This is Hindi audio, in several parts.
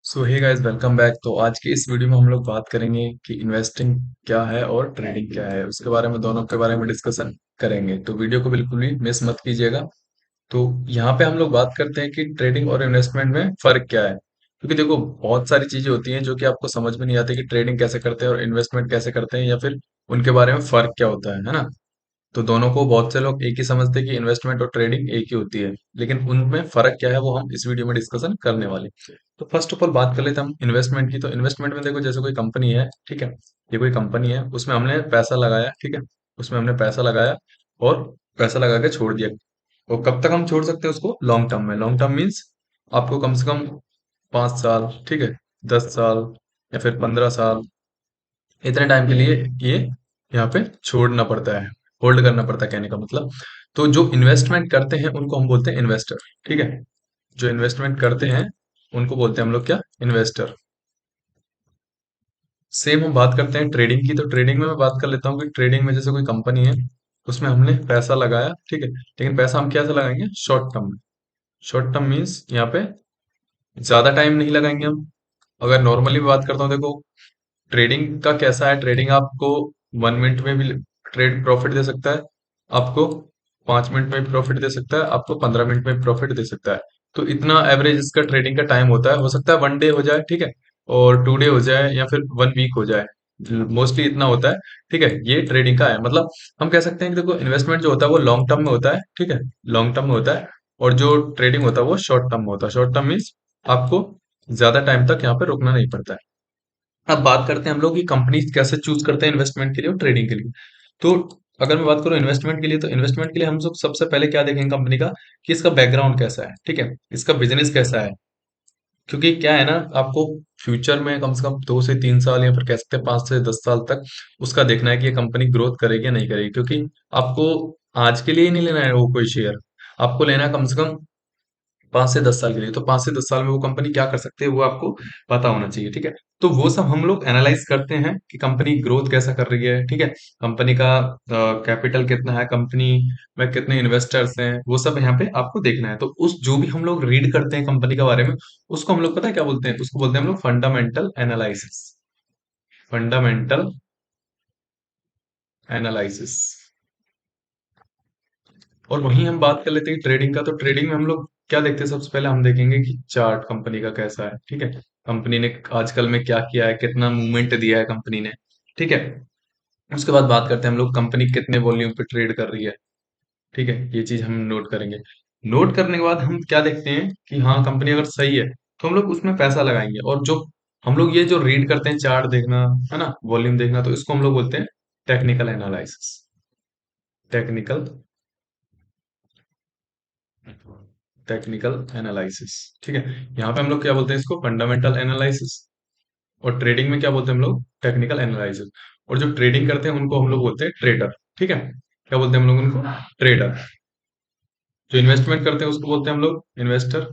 सो हे गाइस, वेलकम बैक। तो आज की इस वीडियो में हम लोग बात करेंगे कि इन्वेस्टिंग क्या है और ट्रेडिंग क्या है, उसके बारे में दोनों के बारे में डिस्कशन करेंगे। तो वीडियो को बिल्कुल भी मिस मत कीजिएगा। तो यहाँ पे हम लोग बात करते हैं कि ट्रेडिंग और इन्वेस्टमेंट में फर्क क्या है, क्योंकि देखो बहुत सारी चीजें होती हैं जो कि आपको समझ में नहीं आती कि ट्रेडिंग कैसे करते हैं और इन्वेस्टमेंट कैसे करते हैं, या फिर उनके बारे में फर्क क्या होता है ना। तो दोनों को बहुत से लोग एक ही समझते हैं कि इन्वेस्टमेंट और ट्रेडिंग एक ही होती है, लेकिन उनमें फर्क क्या है वो हम इस वीडियो में डिस्कशन करने वाले हैं। तो फर्स्ट ऑफ ऑल बात कर लेते हैं हम इन्वेस्टमेंट की। तो इन्वेस्टमेंट में देखो, जैसे कोई कंपनी है, ठीक है, ये कोई कंपनी है, उसमें हमने पैसा लगाया, ठीक है, उसमें हमने पैसा लगाया और पैसा लगा के छोड़ दिया। और कब तक हम छोड़ सकते हैं उसको? लॉन्ग टर्म में। लॉन्ग टर्म मीन्स आपको कम से कम 5 साल, ठीक है, 10 साल या फिर 15 साल, इतने टाइम के लिए ये यहाँ पे छोड़ना पड़ता है, होल्ड करना पड़ता है, कहने का मतलब। तो जो इन्वेस्टमेंट करते हैं उनको हम बोलते हैं इन्वेस्टर, ठीक है। जो इन्वेस्टमेंट करते हैं उनको बोलते हैं हम लोग क्या? इन्वेस्टर। सेम हम बात करते हैं ट्रेडिंग की। तो ट्रेडिंग में मैं बात कर लेता हूँ कि ट्रेडिंग में जैसे कोई कंपनी है, उसमें हमने पैसा लगाया, ठीक है, लेकिन पैसा हम क्या से लगाएंगे? शॉर्ट टर्म में। शॉर्ट टर्म मीन्स यहाँ पे ज्यादा टाइम नहीं लगाएंगे हम। अगर नॉर्मली बात करता हूँ, देखो ट्रेडिंग का कैसा है, ट्रेडिंग आपको 1 मिनट में भी ट्रेड प्रॉफिट दे सकता है, आपको 5 मिनट में भी प्रॉफिट दे सकता है, आपको 15 मिनट में भी प्रॉफिट दे सकता है। तो इतना एवरेज इसका ट्रेडिंग का टाइम होता है। हो सकता है 1 डे हो जाए, ठीक है, और 2 डे हो जाए, या फिर 1 वीक हो जाए। मोस्टली इतना होता है, ठीक है। ये ट्रेडिंग का है, मतलब हम कह सकते हैं कि देखो इन्वेस्टमेंट जो होता है वो लॉन्ग टर्म में होता है, ठीक है, लॉन्ग टर्म में होता है। और जो ट्रेडिंग होता है वो शॉर्ट टर्म में होता है। शॉर्ट टर्म मीन्स आपको ज्यादा टाइम तक यहाँ पे रुकना नहीं पड़ता है। अब बात करते हैं हम लोग कि कंपनी कैसे चूज करते हैं इन्वेस्टमेंट के लिए और ट्रेडिंग के लिए। तो अगर मैं बात करूं इन्वेस्टमेंट के लिए, तो इन्वेस्टमेंट के लिए हम लोग सबसे पहले क्या देखेंगे कंपनी का, कि इसका बैकग्राउंड कैसा है, ठीक है, इसका बिजनेस कैसा है। क्योंकि क्या है ना, आपको फ्यूचर में कम से कम 2 से 3 साल, या फिर कह सकते हैं 5 से 10 साल तक उसका देखना है कि ये कंपनी ग्रोथ करेगी या नहीं करेगी। क्योंकि आपको आज के लिए ही नहीं लेना है वो कोई शेयर, आपको लेना है कम से कम 5 से 10 साल के लिए। तो 5 से 10 साल में वो कंपनी क्या कर सकती है वो आपको पता होना चाहिए, ठीक है। तो वो सब हम लोग एनालाइज करते हैं कि कंपनी ग्रोथ कैसा कर रही है, ठीक है, कंपनी का कैपिटल कितना है, कंपनी में कितने इन्वेस्टर्स हैं, वो सब यहाँ पे आपको देखना है। तो उस जो भी हम लोग रीड करते हैं कंपनी के बारे में, उसको हम लोग पता है क्या बोलते हैं? उसको बोलते हैं हम लोग फंडामेंटल एनालिसिस। Fundamental analysis. और वहीं हम बात कर लेते हैं ट्रेडिंग का। तो ट्रेडिंग में हम लोग क्या देखते हैं? सबसे पहले हम देखेंगे कि चार्ट कंपनी का कैसा है, ठीक है, कंपनी ने आजकल में क्या किया है, कितना मूवमेंट दिया है कंपनी ने, ठीक है। उसके बाद बात करते हैं हम लोग कंपनी कितने वॉल्यूम पे ट्रेड कर रही है, ठीक है, ये चीज हम नोट करेंगे। नोट करने के बाद हम क्या देखते हैं कि हाँ कंपनी अगर सही है तो हम लोग उसमें पैसा लगाएंगे। और जो हम लोग ये जो रीड करते हैं, चार्ट देखना है ना, वॉल्यूम देखना, तो इसको हम लोग बोलते हैं technical analysis. Technical technical analysis, ठीक है। यहाँ पे हम लोग क्या बोलते हैं? इसको फंडामेंटल एनालिसिस। और ट्रेडिंग में क्या बोलते हैं हम लोग? Technical analysis. और जो ट्रेडिंग करते हैं उनको हम लोग बोलते हैं ट्रेडर, ठीक है। क्या बोलते हैं हम लोग उनको? ट्रेडर। जो इन्वेस्टमेंट करते हैं उसको बोलते हैं हम लोग इन्वेस्टर,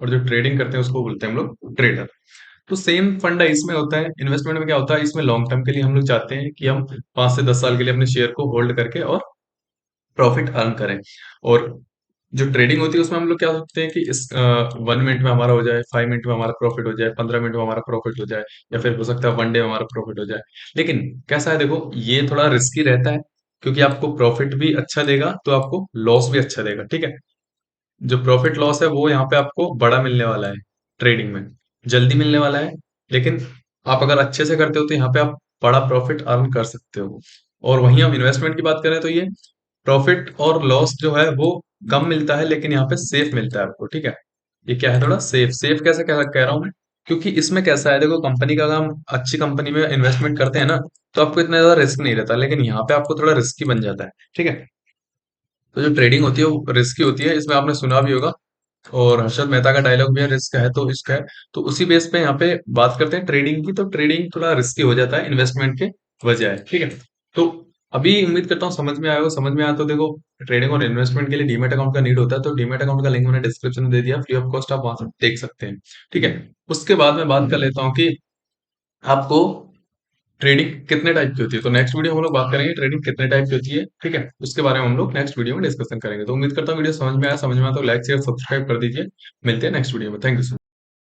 और जो ट्रेडिंग करते हैं उसको बोलते हैं हम लोग ट्रेडर। तो सेम फंडा इसमें होता है। इन्वेस्टमेंट में क्या होता है? इसमें लॉन्ग टर्म के लिए हम लोग चाहते हैं कि हम 5 से 10 साल के लिए अपने शेयर को होल्ड करके और प्रॉफिट अर्न करें। और जो ट्रेडिंग होती है उसमें हम लोग क्या सोचते हैं कि इस 1 मिनट में हमारा हो जाए, 5 मिनट में हमारा प्रॉफिट हो जाए, 15 मिनट में हमारा प्रॉफिट हो जाए, या फिर हो सकता है 1 डे में हमारा प्रॉफिट हो जाए। लेकिन कैसा है, देखो ये थोड़ा रिस्की रहता है, क्योंकि आपको प्रॉफिट भी अच्छा देगा तो आपको लॉस भी अच्छा देगा, ठीक है। जो प्रॉफिट लॉस है वो यहाँ पे आपको बड़ा मिलने वाला है ट्रेडिंग में, जल्दी मिलने वाला है। लेकिन आप अगर अच्छे से करते हो तो यहाँ पे आप बड़ा प्रॉफिट अर्न कर सकते हो। और वहीं हम इन्वेस्टमेंट की बात करें तो ये प्रॉफिट और लॉस जो है वो कम मिलता है, लेकिन यहाँ पे सेफ मिलता है आपको, ठीक है। ये क्या है? थोड़ा सेफ। सेफ कैसे कह रहा हूं मैं? क्योंकि इसमें कैसा है, देखो कंपनी का अगर हम अच्छी कंपनी में इन्वेस्टमेंट करते हैं ना, तो आपको इतना ज्यादा रिस्क नहीं रहता, लेकिन यहाँ पे आपको थोड़ा रिस्की बन जाता है, ठीक है। तो जो ट्रेडिंग होती है वो रिस्की होती है, इसमें आपने सुना भी होगा। और हर्षद मेहता का डायलॉग भी है, रिस्क है तो इश्क है। तो उसी बेस पे यहाँ पे बात करते हैं ट्रेडिंग की। तो ट्रेडिंग थोड़ा रिस्की हो जाता है इन्वेस्टमेंट के बजाय, ठीक है। तो अभी उम्मीद करता हूँ समझ में आएगा। समझ में आया तो देखो, ट्रेडिंग और इन्वेस्टमेंट के लिए डीमेट अकाउंट का नीड होता है। तो डीमेट अकाउंट का लिंक मैंने डिस्क्रिप्शन में दे दिया, फ्री ऑफ कॉस्ट, आप वहां से देख सकते हैं, ठीक है। उसके बाद मैं बात कर लेता हूँ कि आपको ट्रेडिंग कितने टाइप की होती है। तो नेक्स्ट वीडियो में हम लोग बात करेंगे ट्रेडिंग कितने टाइप की होती है, ठीक है, उसके बारे में हम लोग नेक्स्ट वीडियो में डिस्कशन करेंगे। तो उम्मीद करता हूँ वीडियो समझ में आया। समझ में आया तो लाइक शेयर सब्सक्राइब कर दीजिए। मिलते हैं नेक्स्ट वीडियो में। Thank you.